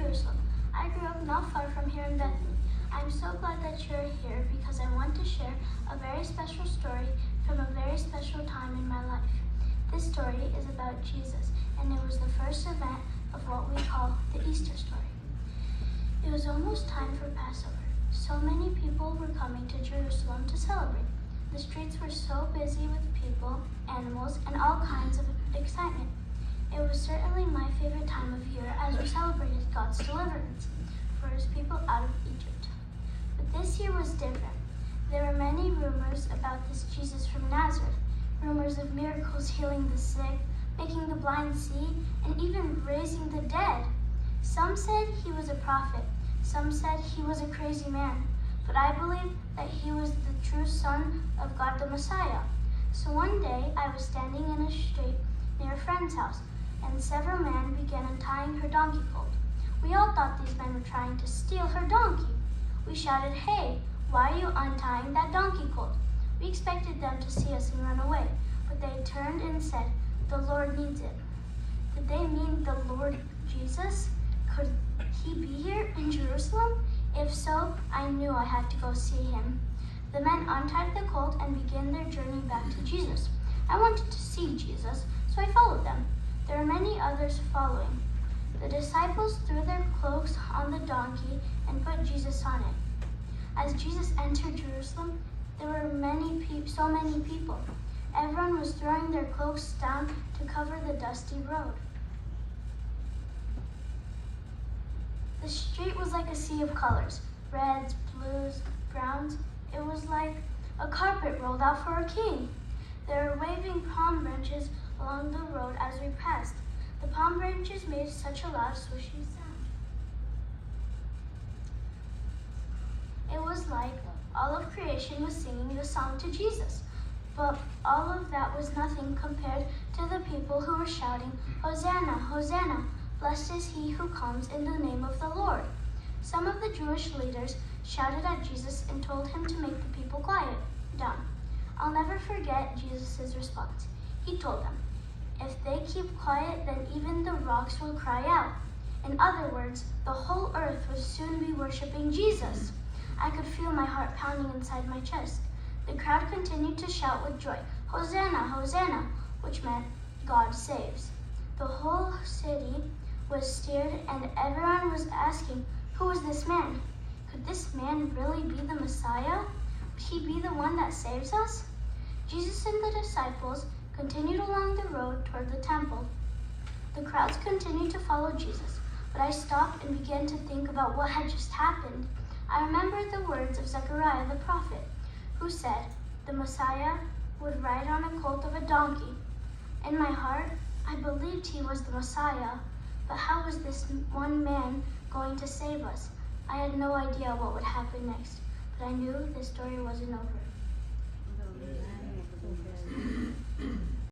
Jerusalem. I grew up not far from here in Bethany. I'm so glad that you're here because I want to share a very special story from a very special time in my life. This story is about Jesus, and it was the first event of what we call the Easter story. It was almost time for Passover. So many people were coming to Jerusalem to celebrate. The streets were so busy with people, animals, and all kinds of excitement. It was certainly my favorite time of year as we celebrated God's deliverance for his people out of Egypt. But this year was different. There were many rumors about this Jesus from Nazareth, rumors of miracles healing the sick, making the blind see, and even raising the dead. Some said he was a prophet. Some said he was a crazy man. But I believe that he was the true Son of God, the Messiah. So one day I was standing in a street near a friend's house, and several men began untying her donkey colt. We all thought these men were trying to steal her donkey. We shouted, "Hey, why are you untying that donkey colt?" We expected them to see us and run away, but they turned and said, "The Lord needs it." Did they mean the Lord Jesus? Could he be here in Jerusalem? If so, I knew I had to go see him. The men untied the colt and began their journey back to Jesus. I wanted to see Jesus, so I followed them. There were many others following. The disciples threw their cloaks on the donkey and put Jesus on it. As Jesus entered Jerusalem, there were so many people. Everyone was throwing their cloaks down to cover the dusty road. The street was like a sea of colors, reds, blues, browns. It was like a carpet rolled out for a king. There were waving palm branches along the road as we passed. The palm branches made such a loud swishy sound. It was like all of creation was singing the song to Jesus. But all of that was nothing compared to the people who were shouting, "Hosanna, Hosanna, blessed is he who comes in the name of the Lord." Some of the Jewish leaders shouted at Jesus and told him to make the people quiet down. I'll never forget Jesus' response. He told them, "If they keep quiet, then even the rocks will cry out." In other words, the whole earth would soon be worshiping Jesus. I could feel my heart pounding inside my chest. The crowd continued to shout with joy, "Hosanna, Hosanna," which meant God saves. The whole city was stirred and everyone was asking, who was this man? Could this man really be the Messiah? Would he be the one that saves us? Jesus and the disciples continued along the road toward the temple. The crowds continued to follow Jesus, but I stopped and began to think about what had just happened. I remembered the words of Zechariah the prophet, who said the Messiah would ride on a colt of a donkey. In my heart, I believed he was the Messiah, but how was this one man going to save us? I had no idea what would happen next, but I knew the story wasn't over.